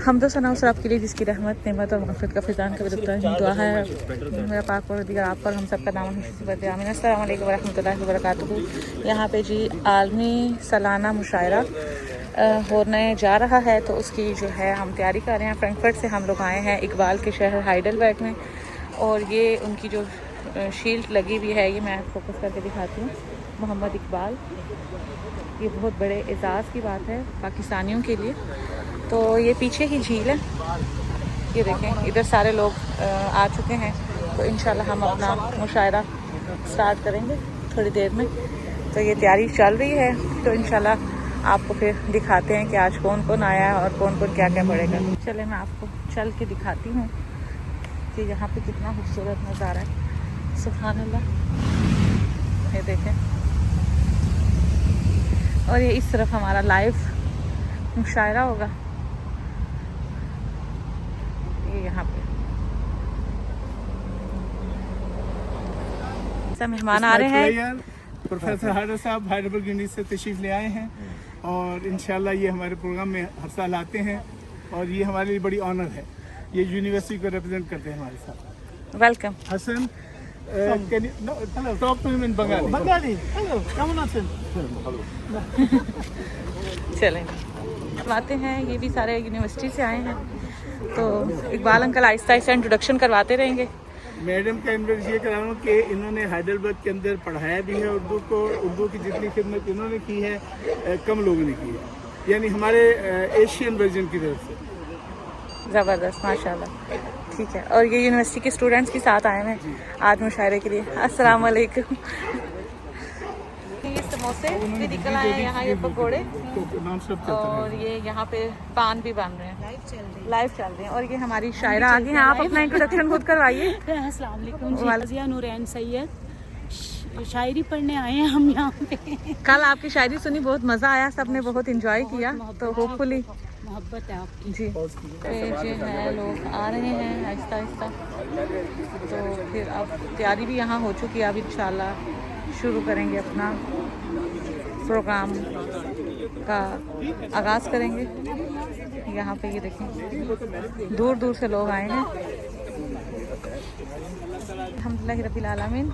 हम्द सना उस आप के लिए जिसकी रहमत नेमत और मग़फ़िरत का फ़िज़ान का दुआ है मेरा पाक परवरदिगार आप पर हम सब का नाम हिस्से आमीन। अस्सलाम वालेकुम वरहमतुल्लाहि वबरकातुहू। यहाँ पे जी आलमी सालाना मुशायरा होने जा रहा है, तो उसकी जो है हम तैयारी कर रहे हैं। फ्रैंकफर्ट से हम लोग आए हैं इकबाल के शहर हाइडेलबर्ग में, और ये उनकी जो शील्ड लगी हुई है, ये मैं फोकस करके दिखाती हूँ। मोहम्मद इकबाल, ये बहुत बड़े एजाज़ की बात है पाकिस्तानियों के लिए। तो ये पीछे ही झील है, ये देखें, इधर सारे लोग आ चुके हैं। तो इंशाल्लाह हम अपना मुशायरा स्टार्ट करेंगे थोड़ी देर में। तो ये तैयारी चल रही है, तो इंशाल्लाह आपको फिर दिखाते हैं कि आज कौन कौन आया है और कौन कौन क्या क्या पढ़ेगा। चले मैं आपको चल के दिखाती हूँ कि यहाँ पे कितना खूबसूरत नज़ारा है। सुभान अल्लाह, ये देखें। और ये इस तरफ हमारा लाइव मुशायरा होगा, ये यहाँ पे सब मेहमान आ रहे हैं। प्रोफेसर हाइडर साहब हाइडेलबर्ग यूनिवर्सिटी से तशरीफ ले आए हैं, और इंशाल्लाह ये हमारे प्रोग्राम में हर साल आते हैं, और ये हमारे लिए बड़ी ऑनर है। ये यूनिवर्सिटी को रिप्रेजेंट करते हैं हमारे साथ। Welcome Hasan, can you talk to him in Bengali? Bengali. Hello. Come on, चलें आते हैं। ये भी सारे यूनिवर्सिटी से आए हैं, तो इकबाल अंकल आहिस्ता आहिस्ता इंट्रोडक्शन करवाते रहेंगे। मैडम का इन्वेस्ट ये करा हूँ कि इन्होंने हाइडेलबर्ग के अंदर पढ़ाया भी है उर्दू को। उर्दू की जितनी खिदमत इन्होंने की है कम लोगों ने की है, यानी हमारे एशियन वर्जन की तरफ से। ज़बरदस्त, माशाल्लाह। ठीक है, और ये यूनिवर्सिटी के स्टूडेंट्स के साथ आए हैं आज मुशायरे के लिए। अस्सलाम वालेकुम। ये समोसे भी निकल आए हैं यहाँ, ये पकोड़े, और ये यहाँ पे पान भी बन रहे हैं, लाइव चल रहे हैं। और ये हमारी शायरा आ गई हैं। आप अपना इंट्रोडक्शन खुद करवाइए। अस्सलाम वालेकुम जी, रज़िया नूरैन सैयद, शायरी पढ़ने आए हैं हम यहाँ पे। कल आपकी शायरी सुनी, बहुत मज़ा आया, सबने बहुत इंजॉय किया। तो होपफुली मोहब्बत है आपकी जी। फिर जो है लोग आ रहे हैं आहिस्ता आहिस्ता, तो फिर अब तैयारी भी यहाँ हो चुकी है। अब इंशाल्लाह शुरू करेंगे अपना प्रोग्राम का आगाज़ करेंगे। यहाँ पे ये देखें, दूर दूर से लोग आए हैं। अल्हम्दुलिल्लाह रब्बिल आलमीन,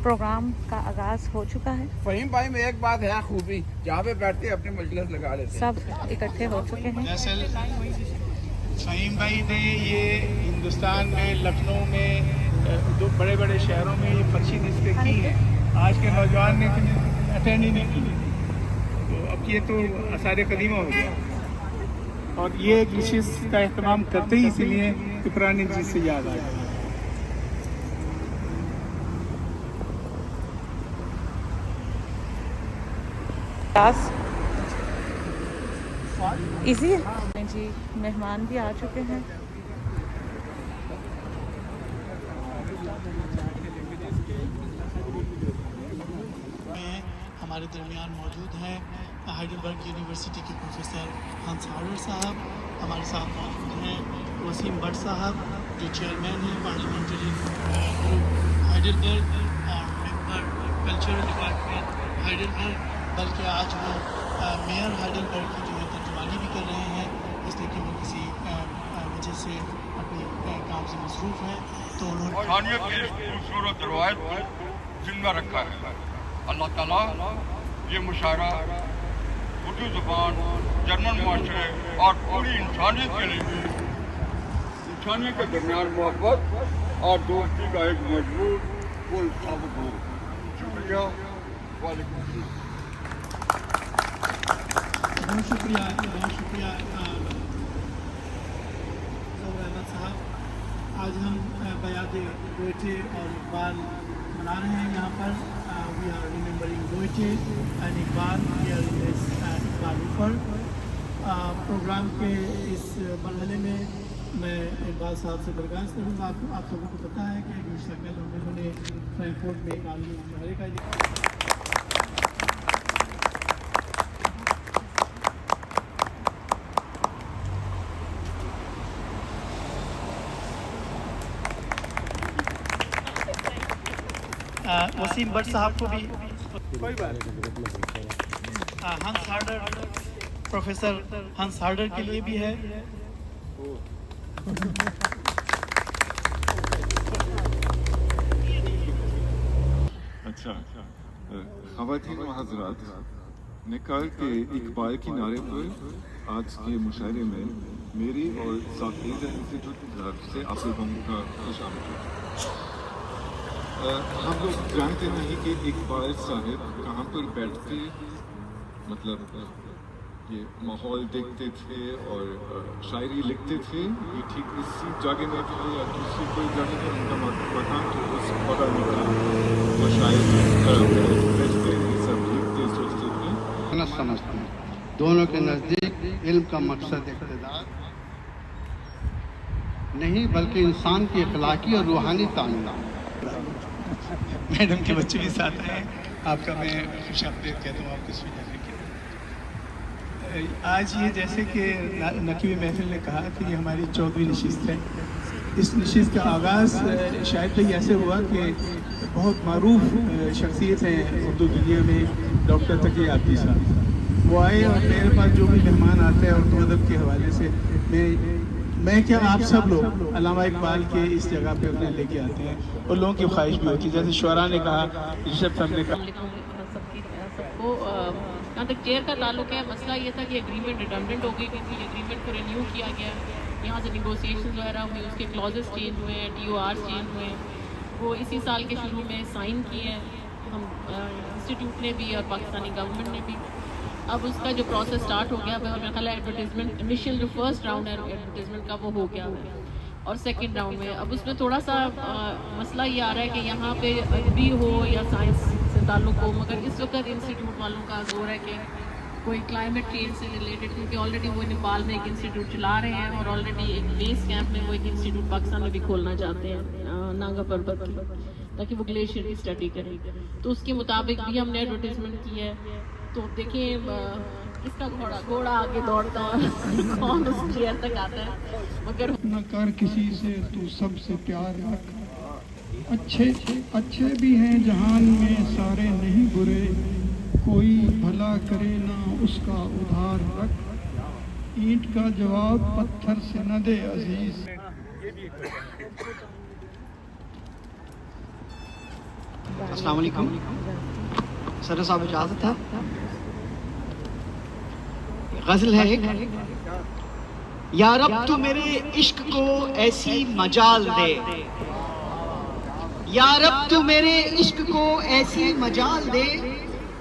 प्रोग्राम का आगाज़ हो चुका है। फहीम भाई में एक बात है खूबी, जहाँ पे बैठते अपने मजलिस लगा लेते, सब इकट्ठे हो चुके हैं। दरअसल फहीम भाई ने ये हिंदुस्तान में लखनऊ में दो बड़े बड़े शहरों में ये फर्शी नस्बें की हैं। आज के नौजवान ने अटेंड ही नहीं की, तो अब ये तो आसार कदीमा हो गया। और ये एक विशेष का एहतमाम करते ही इसलिए कि पुरानी चीज़ से याद आ गई। इजी है जी। मेहमान भी आ चुके हैं। हमारे दरमियान मौजूद हैं हाइडेलबर्ग यूनिवर्सिटी के प्रोफेसर हंस हार्डर साहब, हमारे साथ मौजूद हैं वसीम भट्ट साहब जो चेयरमैन हैं पार्लियामेंट्री ग्रुप हाइडेलबर्ग और मेंबर कल्चरल डिपार्टमेंट हाइडेलबर्ग, बल्कि आज वो मेयर हाइडेलबर्ग की जो है तर्जुमानी भी कर रहे हैं, इसलिए कि वो किसी वजह से अपने काम से मसरूफ़ हैं। तो उन्होंने की खूबसूरत रवायत को जिंदा रखा है। अल्लाह ताला ये मुशायरा उर्दू ज़ुबान, जर्मन माशरे और पूरी इंसानियत के लिए इंसानियत के दरमियान मोहब्बत और दोस्ती का एक मजबूत पुल साबित हो। शुक्रिया, वालेकुम अस्सलाम। बहुत शुक्रिया अहमद साहब। आज हम बयाद गोइटे और इकबाल मना रहे हैं यहाँ पर। We are remembering Goethe and Iqbal here in this Iqbal ऊपर। प्रोग्राम के इस मरहले में मैं इकबाल साहब से दरख्वास्त करूँगा। आप सबों को पता है कि गुज़श्ता कल उन्होंने फ्रैंकफर्ट में एक आलमी मुशायरे का वसीम भट्ट साहब को भी हंस हार्डर, प्रोफेसर हंस हार्डर के लिए भी है। अच्छा ख़वातीन व हज़रात, निकाह के इकबाल के नारे पर आज के मुशायरे में मेरी और साक़ीज़ा इंस्टीट्यूट की तरफ से आप लोगों का खुशामदीद। हम लोग जानते नहीं कि इकबाल साहब कहाँ पर बैठते, मतलब ये माहौल देखते थे और शायरी लिखते थे, ये ठीक इसी जगह में थे या दूसरी कोई जगह में उनका मकान, तो उस पता नहीं था। वो शायद बैठते सब लिखते सोचते थे। न समझते हैं दोनों के नज़दीक इल्म का मकसद इक़्तिदार नहीं बल्कि इंसान की अखलाकी और रूहानी तामीर। मैडम के बच्चे भी साथ हैं, आपका मैं खुशामदीद कहता हूँ आपको स्वीकार करके। आज ये जैसे कि नकीब महफिल ने कहा कि ये हमारी 14वीं नशिस्त है। इस नशिस्त का आगाज़ शायद भाई ऐसे हुआ कि बहुत मारूफ शख्सियत हैं उर्दू दुनिया में, डॉक्टर तकी आबदी साहब, वो आए और मेरे पास जो भी मेहमान आते हैं उर्दू अदब के हवाले से मैं क्या आप सब लोग अल्लामा इकबाल के इस जगह पे उन्हें लेके आते हैं और लोगों की ख्वाहिश भी होती है। जैसे शुअरा ने कहा, ऋषभ साहब ने कहा, सबको जहाँ तक चेयर का ताल्लुक है, मसला ये था कि एग्रीमेंट रिडंडेंट हो गई थी, एग्रीमेंट को रिन्यू किया गया, यहाँ से निगोसिएशन वगैरह हुई, उसके क्लॉजेस चेंज हुए हैं, TOR चेंज हुए हैं, वो इसी साल के शुरू में साइन किए हैं हम इंस्टीट्यूट ने भी और पाकिस्तानी गवर्नमेंट ने भी। अब उसका जो प्रोसेस स्टार्ट हो गया है, मेरा ख्याल है एडवर्टीजमेंट इनिशियल जो फर्स्ट राउंड है एडवर्टीजमेंट का वो हो गया है, और सेकंड राउंड में अब उसमें थोड़ा सा मसला ये आ रहा है कि यहाँ पे अदबी हो या साइंस से ताल्लुक़ हो, मगर इस वक्त इंस्टीट्यूट वालों का जोर है कि कोई क्लाइमेट चेंज से रिलेटेड, क्योंकि ऑलरेडी वो नेपाल में एक इंस्टीट्यूट चला रहे हैं और ऑलरेडी एक बेस कैंप में वो एक इंस्टीट्यूट पाकिस्तान में भी खोलना चाहते हैं नागा पर्वत की, ताकि वो ग्लेशियर की स्टडी करें। तो उसके मुताबिक भी हमने एडवर्टीजमेंट की है। तो देखें किसका घोड़ा आगे दौड़ता है, कौन उस चेयर तक आता है। मगर न कर किसी से तू सबसे प्यार रख, अच्छे भी हैं जहान में सारे नहीं बुरे, कोई भला करे ना उसका उधार रख, ईंट का जवाब पत्थर से न दे अजीज। अस्सलाम वालेकुम सर साहब, इजाज़त है? गज़ल है एक, या रब तू मेरे इश्क को ऐसी मजाल दे, या रब तू मेरे इश्क को ऐसी मजाल दे,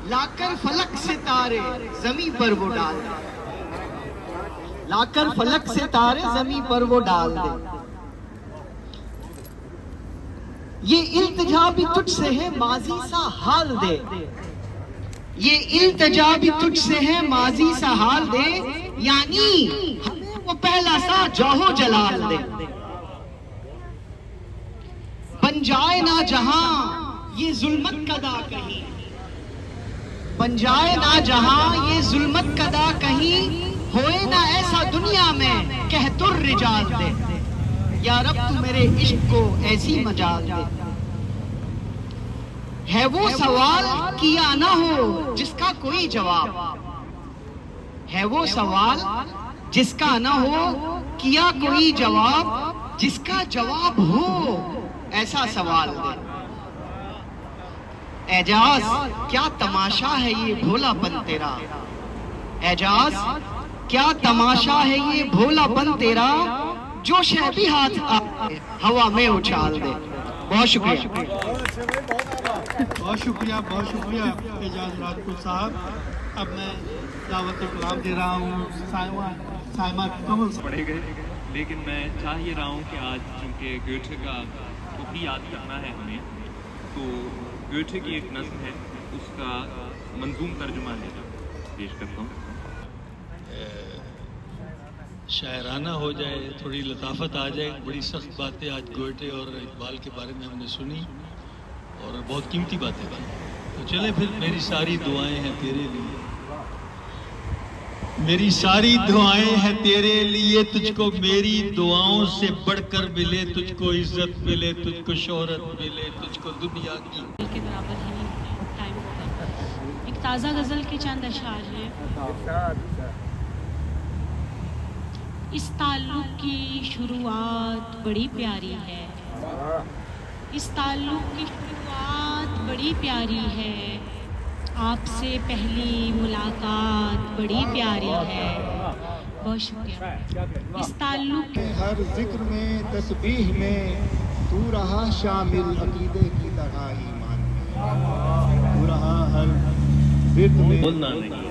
लाकर फलक से तारे ज़मीं पर वो डाल दे, लाकर फलक से तारे ज़मीं पर वो डाल दे। ये इल्तिजा भी तुझसे है माजी सा हाल दे, ये इल्तिजा भी तुझसे है माजी सा हाल दे, यानी हमें वो पहला सा जौहो जलाल दे। बन जाए ना जहां ये जुल्मत कदा कहीं, बन जाए ना जहां ये जुल्मत कदा कहीं, होए ना ऐसा दुनिया में कह तुर रिजाल दे, या रब तू मेरे इश्क को ऐसी मजाल दे। है वो सवाल किया ना हो जिसका कोई जवाब, है वो सवाल जिसका ना हो किया कोई जवाब, जिसका जवाब हो ऐसा सवाल दे। एजाज क्या तमाशा है ये भोलापन तेरा, एजाज क्या तमाशा है ये भोलापन तेरा, जो शह भी हाथ आए हवा में उछाल दे। बहुत शुक्रिया, बहुत शुक्रिया एजाज राजपूत साहब। अब मैं दावत कलाम दे रहा हूँ साइमा कमल से। पढ़े गए, लेकिन मैं चाह ये रहा हूँ कि आज चूँकि गोएथे का को भी याद करना है हमें, तो गोएथे की एक नज़्म है, उसका मंजूम तर्जुमा है पेश करता हूँ। शायराना हो जाए, थोड़ी लताफत आ जाए। बड़ी सख्त बातें आज गोएथे और इकबाल के बारे में हमने सुनी और बहुत कीमती बातें थी। तो चले फिर, मेरी सारी दुआएं हैं तेरे लिए, मेरी सारी दुआएं हैं तेरे लिए, तुझको मेरी दुआओं से बढ़कर मिले, तुझको इज्जत मिले, तुझको शोहरत मिले, तुझको दुनिया की के बराबर ही टाइम होगा। एक ताज़ा गज़ल के चंद अशार हैं। اس تعلق کی شروعات بڑی پیاری ہے، اس تعلق کی شروعات بڑی پیاری ہے، آپ سے پہلی ملاقات بڑی پیاری ہے. بہت شکریہ. اس تعلق ہر ذکر میں تسبیح میں تو رہا شامل، عقیدے کی طرح ایمان میں تو رہا ہر ورد میں. بولنا نہیں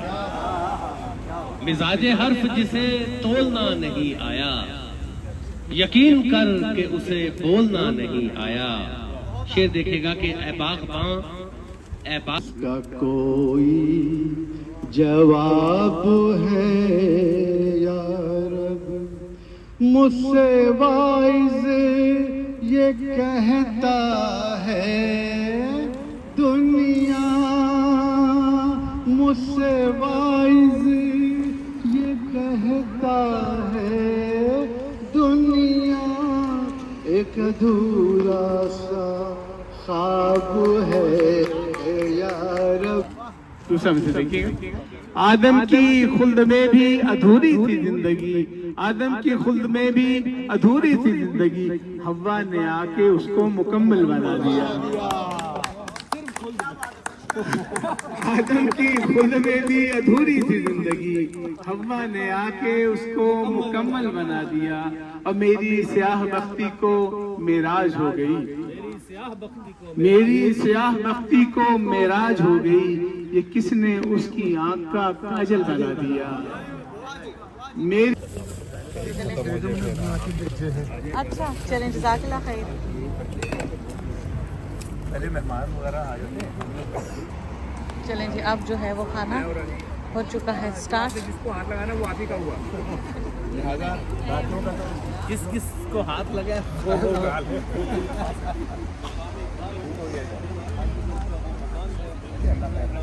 مزاج حرف جسے تولنا نہیں آیا، یقین کر کہ اسے بولنا نہیں آیا. شعر دیکھے گا کہ اے باغباں اے باغ کا کوئی جواب ہے یا رب، مجھ سے واعظ یہ کہتا ہے دنیا، مجھ سے واعظ یہ کہتا ہے دنیا، ایک ادھورا سا خواب ہے یا رب. تو سب سے دیکھیے گا آدم کی خلد میں بھی ادھوری تھی زندگی، آدم کی خلد میں بھی ادھوری تھی زندگی، حوا نے آ کے اس کو مکمل بنا دیا. آدم کی خلد میں بھی ادھوری تھی زندگی، حوا نے آ کے اس کو مکمل بنا دیا. اور میری سیاہ بختی کو معراج ہو گئی، میری سیاہ بختی کو معراج ہو گئی، یہ کس نے اس کی آنکھ کا کاجل بنا دیا. اچھا چلیں جزاک اللہ خیر. پہلے مہمان وغیرہ آ جاتے ہیں. چلیں جی اب جو ہے وہ کھانا ہو چکا ہے اسٹارٹ. جس کو ہاتھ لگانا وہ آپ ہی کا ہوا، لہٰذا جس کس کو ہاتھ لگا وہ ہوگا. اللہ